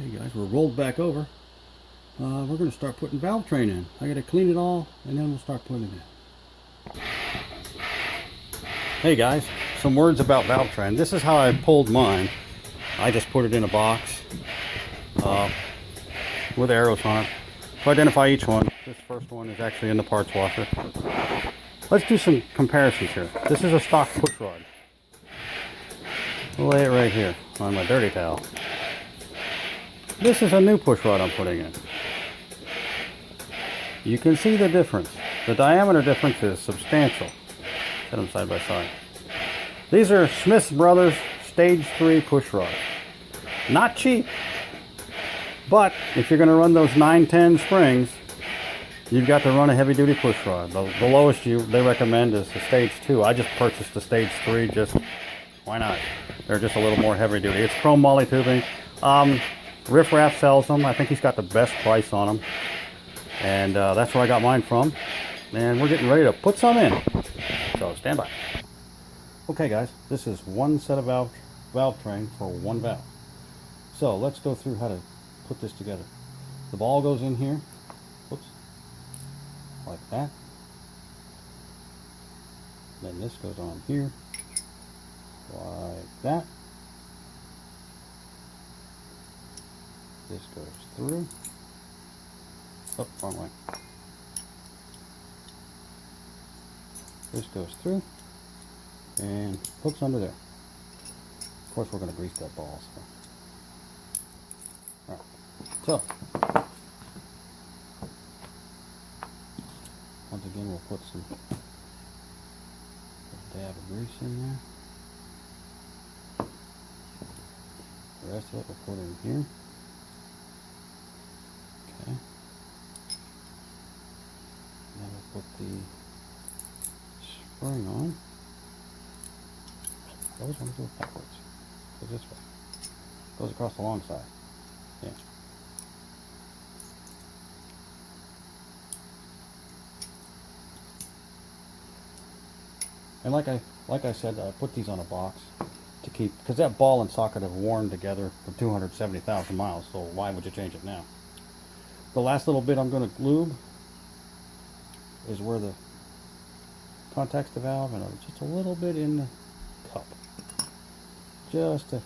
Okay guys, we're rolled back over. We're going to start putting valve train in. I got to clean it all and then we'll start putting it in. Hey guys, some words about valve train. This is how I pulled mine. I just put it in a box with arrows on it to identify each one. This first one is actually in the parts washer. Let's do some comparisons here. This is a stock push rod. I'll lay it right here on my dirty towel. This is a new push rod I'm putting in. You can see the difference. The diameter difference is substantial. Set them side by side. These are Smith Brothers Stage 3 push rods. Not cheap, but if you're going to run those 910 springs, you've got to run a heavy duty push rod. The lowest they recommend is the Stage 2. I just purchased the Stage 3, just why not? They're just a little more heavy duty. It's chrome moly tubing. Riff Raff sells them. I think he's got the best price on them. And that's where I got mine from. And we're getting ready to put some in. So stand by. Okay guys, this is one set of valve train for one valve. So let's go through how to put this together. The ball goes in here. Whoops. Like that. Then this goes on here. Like that. This goes through. Oh, wrong way. This goes through and hooks under there. Of course, we're going to grease that ball. So. Alright. So, once again, we'll put some dab of grease in there. The rest of it we'll put in here. Okay. Now we'll put the spring on. I always want to do it backwards. Go this way. Goes across the long side. Yeah. And like I said, I put these on a box to keep, because that ball and socket have worn together for 270,000 miles. So why would you change it now? The last little bit I'm going to lube is where the contacts the valve, and just a little bit in the cup, just to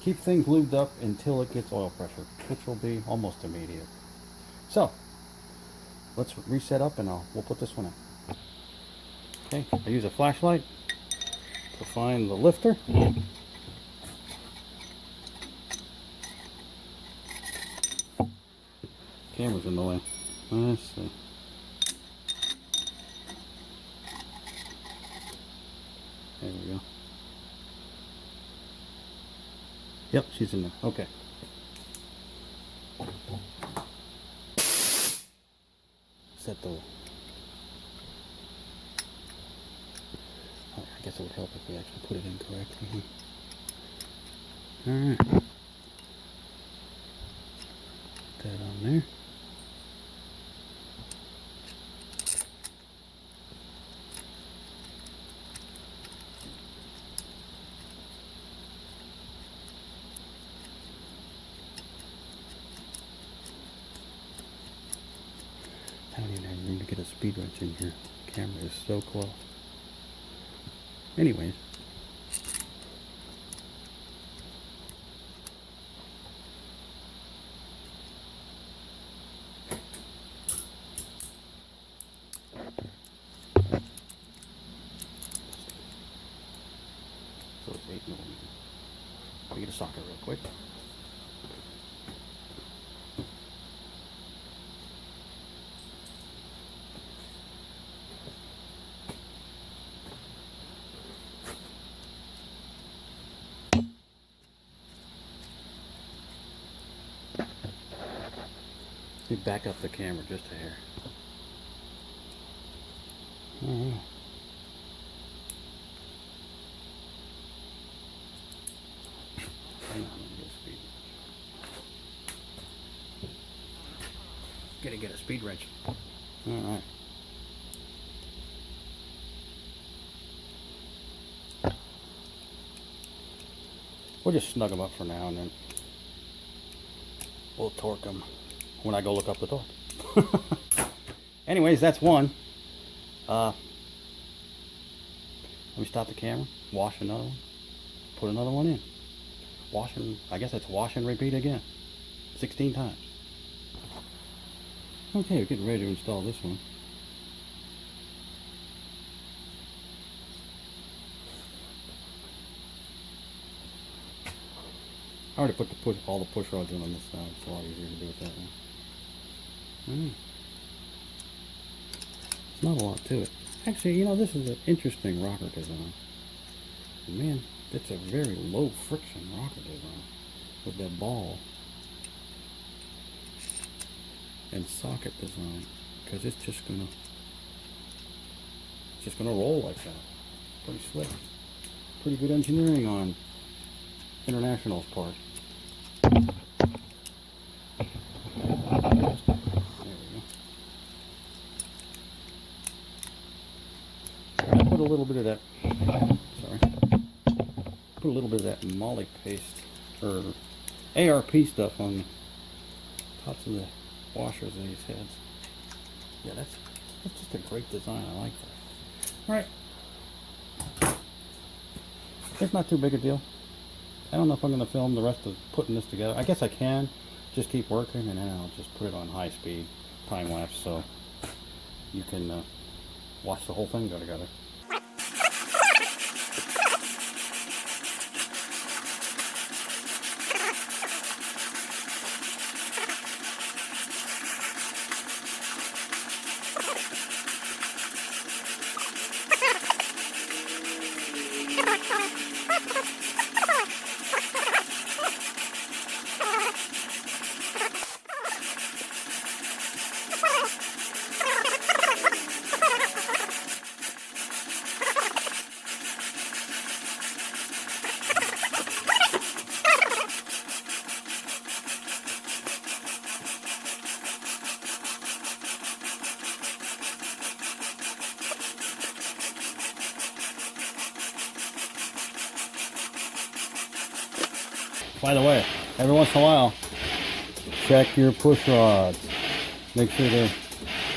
keep things lubed up until it gets oil pressure, which will be almost immediate. So let's reset up and we'll put this one in. Okay, I use a flashlight to find the lifter. Camera's in the way. Let's see. There we go. Yep, she's in there. Okay. Set the... Oh, I guess it would help if we actually put it in correctly. Alright. Put that on there. I don't even have room to get a speed wrench in here. The camera is so close. Anyways. So it's 8mm. I'll get a socket real quick. Let me back up the camera just a hair. Gotta get a speed wrench. Alright. We'll just snug them up for now and then. We'll torque them when I go look up the torque. Anyways, that's one. Let me stop the camera, wash another one, put another one in. Wash and, I guess that's wash and repeat again. 16 times. Okay, we're getting ready to install this one. I already put all the push rods in on this side. It's a lot easier to do it that way. It's not a lot to it. Actually, you know, this is an interesting rocker design. Man, it's a very low friction rocker design with that ball and socket design, because it's just gonna roll like that. Pretty slick. Pretty good engineering on International's part. There we go. I put a little bit of that. Put a little bit of that moly paste or ARP stuff on the tops of the washers of these heads. Yeah, that's just a great design. I like that. All right, it's not too big a deal. I don't know if I'm going to film the rest of putting this together. I guess I can. Just keep working, and then I'll just put it on high speed time lapse so you can watch the whole thing go together. By the way, every once in a while, check your push rods. Make sure they're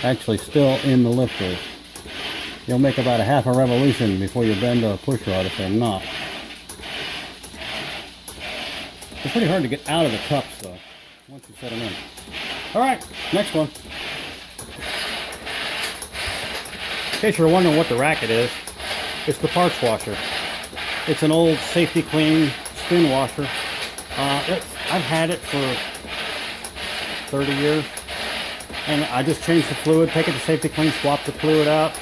actually still in the lifters. You'll make about a half a revolution before you bend a push rod if they're not. They're pretty hard to get out of the cups though, once you set them in. Alright, next one. In case you're wondering what the racket is, it's the parts washer. It's an old Safety Clean spin washer. I've had it for 30 years, and I just changed the fluid, take it to Safety Clean, swap the fluid out.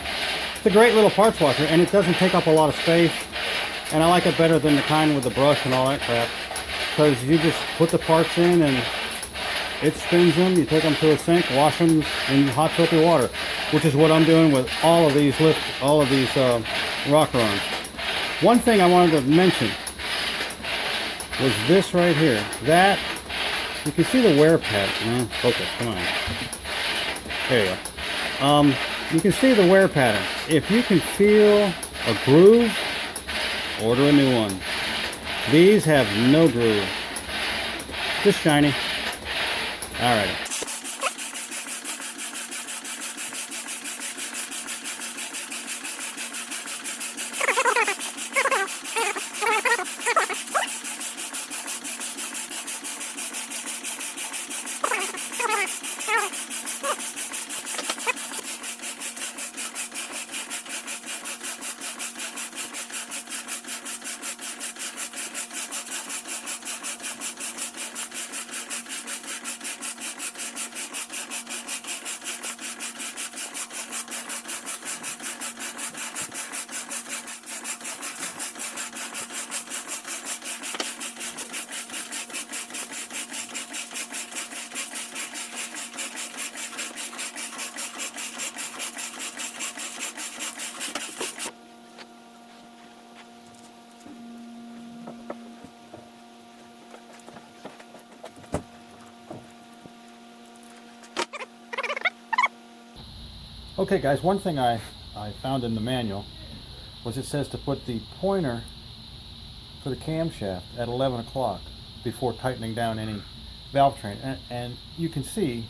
It's a great little parts washer, and it doesn't take up a lot of space, and I like it better than the kind with the brush and all that crap, because you just put the parts in and it spins them, you take them to a sink, wash them in hot soapy water, which is what I'm doing with all of these rocker arms. One thing I wanted to mention was this right here. That, you can see the wear pattern. Focus, come on. There you go. You can see the wear pattern. If you can feel a groove, order a new one. These have no groove. Just shiny. Alright. Okay guys, one thing I found in the manual was it says to put the pointer for the camshaft at 11 o'clock before tightening down any valve train, and you can see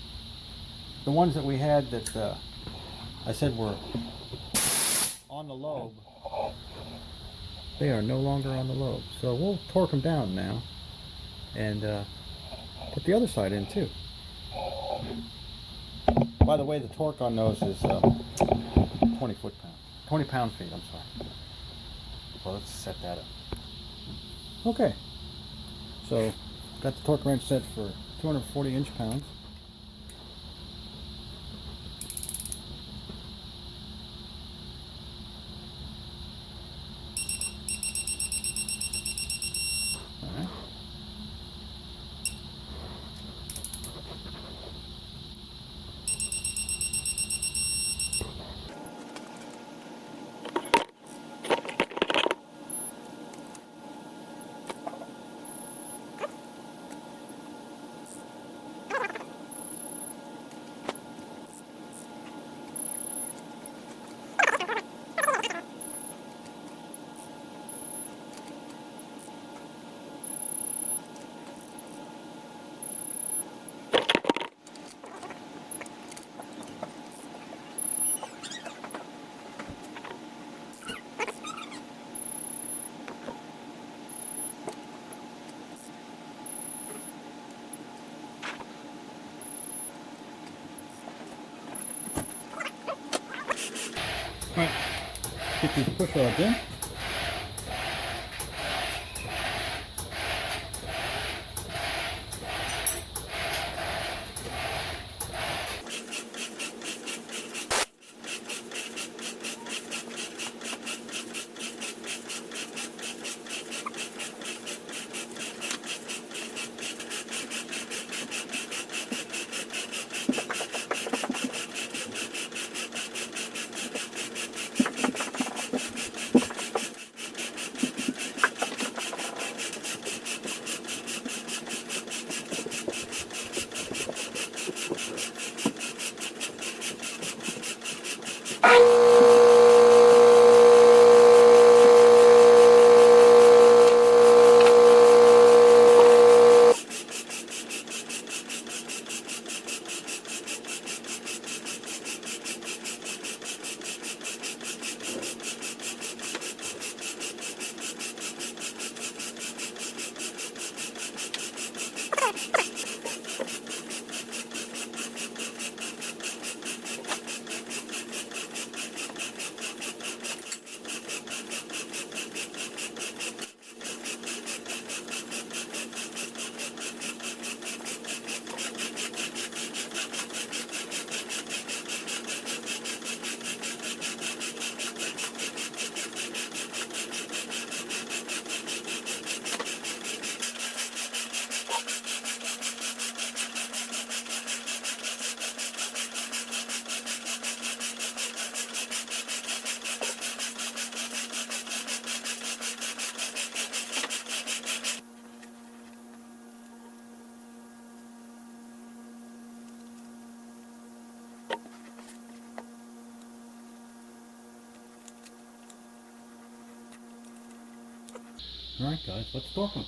the ones that we had that I said were on the lobe, they are no longer on the lobe. So we'll torque them down now and put the other side in too. By the way, the torque on those is 20 foot-pounds. 20 pound-feet, I'm sorry. Well, let's set that up. Okay, so got the torque wrench set for 240 inch-pounds. All right, get these push rods in. All right, guys, let's torque them.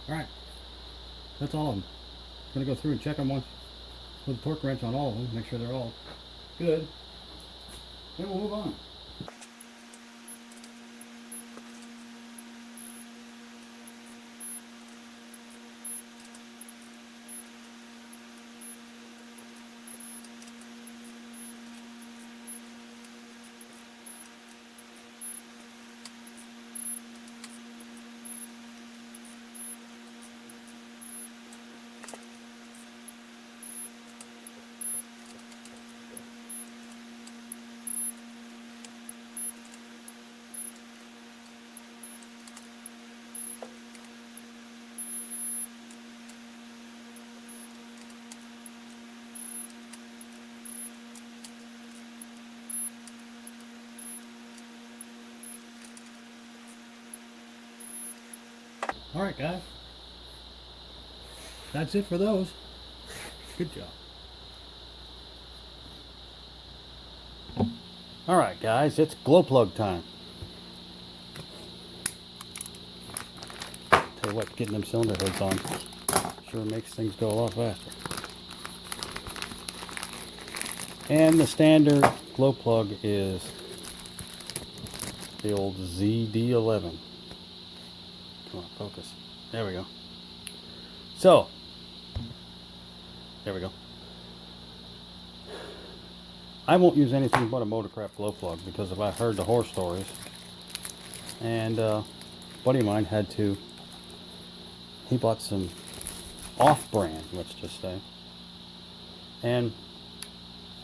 All right, That's all of them. I'm going to go through and check them once with a torque wrench on all of them, make sure they're all good. Then we'll move on. Alright guys, that's it for those. Good job. Alright guys, it's glow plug time. Tell you what, getting them cylinder hoods on sure makes things go a lot faster. And the standard glow plug is the old ZD11. Come on, focus. There we go. So, there we go. I won't use anything but a Motorcraft glow plug because I've heard the horror stories. And a buddy of mine he bought some off-brand, let's just say, and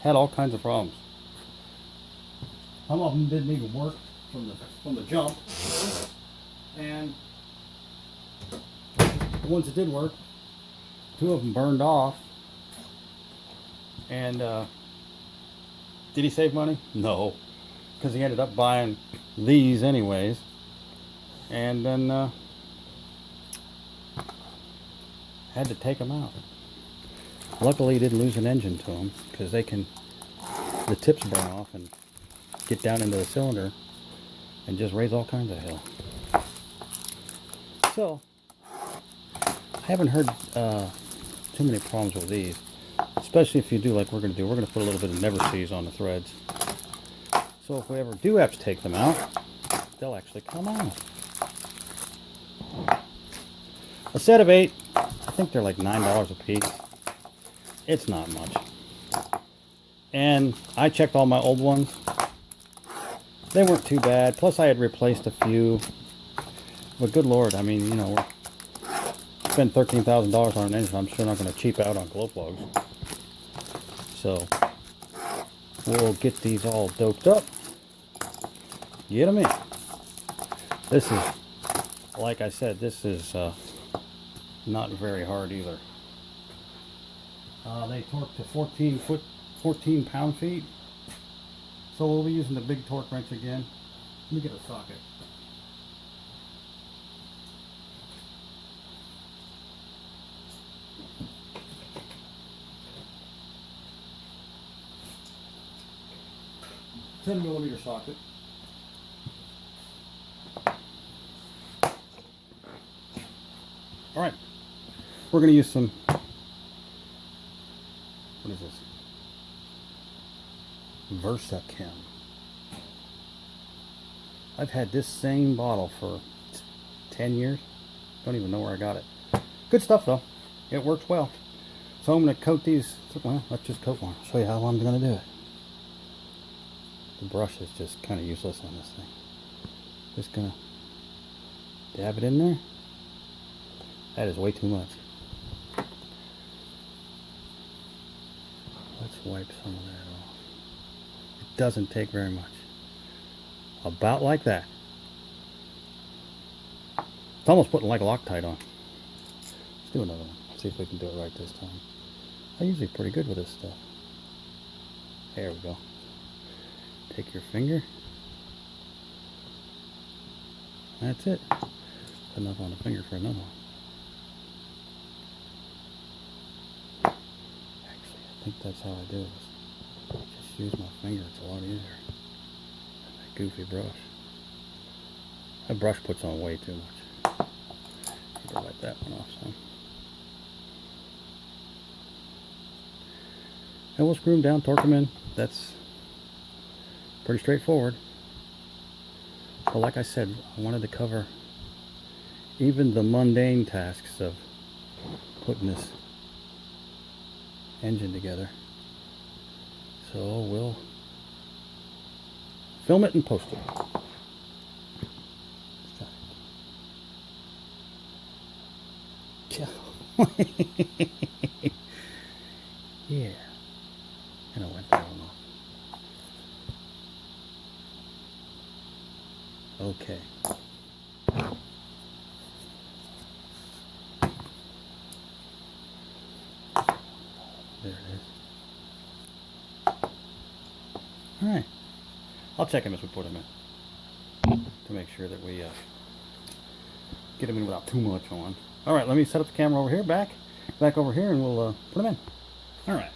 had all kinds of problems. Some of them didn't even work from the jump, and the ones that did work, 2 of them burned off. And did he save money? No, because he ended up buying these anyways, and then had to take them out. Luckily he didn't lose an engine to them, because the tips burn off and get down into the cylinder and just raise all kinds of hell. So I haven't heard too many problems with these, especially if you do like we're going to do. We're going to put a little bit of Never-Seez on the threads. So if we ever do have to take them out, they'll actually come out. A set of 8, I think they're like $9 a piece. It's not much. And I checked all my old ones. They weren't too bad. Plus I had replaced a few. But good Lord, I mean, you know, we're spend $13,000 on an engine. I'm sure not going to cheap out on glow plugs. So we'll get these all doped up. Get them in. This is, like I said, this is not very hard either. They torque to 14 pound-feet. So we'll be using the big torque wrench again. Let me get a socket. $10mm socket. All right, we're going to use some, what is this? Versachem. I've had this same bottle for 10 years. Don't even know where I got it. Good stuff though. It works well. So I'm going to coat these. Well, let's just coat one. I'll show you how I'm going to do it. The brush is just kind of useless on this thing. Just going to dab it in there. That is way too much. Let's wipe some of that off. It doesn't take very much. About like that. It's almost putting like Loctite on. Let's do another one. See if we can do it right this time. I'm usually pretty good with this stuff. There we go. Take your finger. That's it. Enough on the finger for another one. Actually, I think that's how I do this. Just use my finger. It's a lot easier than that goofy brush. That brush puts on way too much. Need to wipe that one off some. And we'll screw them down, torque them in. That's pretty straightforward. But like I said, I wanted to cover even the mundane tasks of putting this engine together. So we'll film it and post it. Yeah. And I went that one off. Okay. There it is. Alright. I'll check them as we put them in to make sure that we get them in without too much on. Alright, let me set up the camera over here, back over here, and we'll put them in. Alright.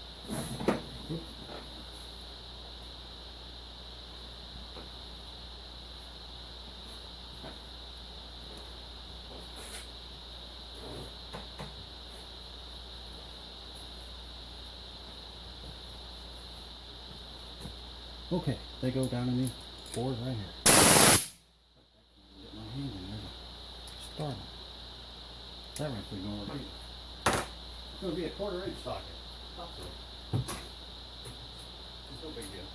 Okay, they go down in these boards right here. Get my hand in there to start them. That wrench is going to be. It's going to be a 1/4 inch socket. It's no big deal.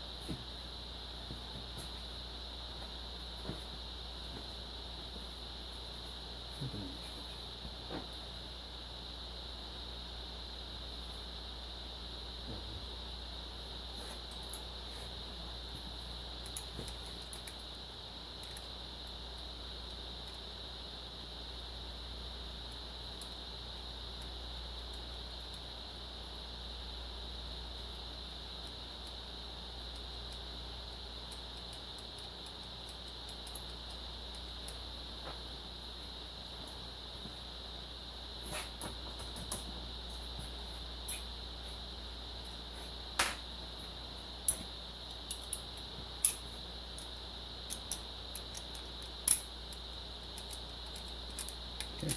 Okay.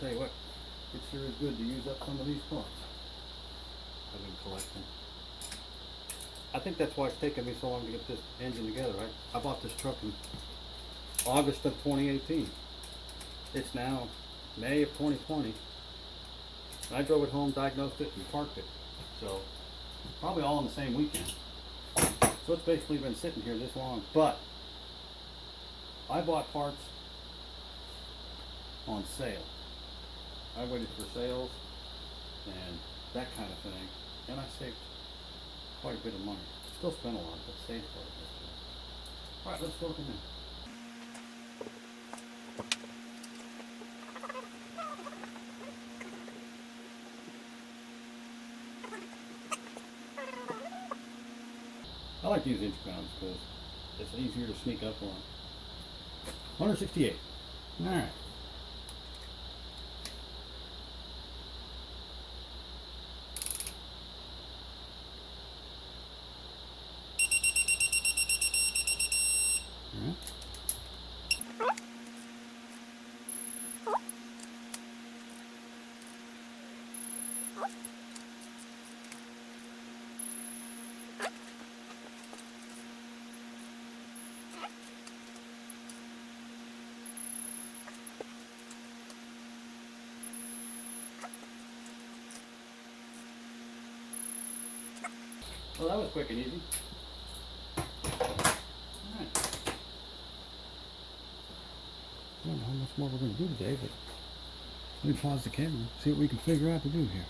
Tell you what, it sure is good to use up some of these parts I've been collecting. I think that's why it's taken me so long to get this engine together, right? I bought this truck in August of 2018. It's now May of 2020. I drove it home, diagnosed it, and parked it. So, probably all in the same weekend. So it's basically been sitting here this long. But, I bought parts on sale. I waited for sales and that kind of thing, and I saved quite a bit of money. Still spent a lot, but saved quite a bit. Alright, let's throw them in. I like to use inch pounds because it's easier to sneak up on. 168. Alright. Well, that was quick and easy. Alright. I don't know how much more we're going to do today, but let me pause the camera, see what we can figure out to do here.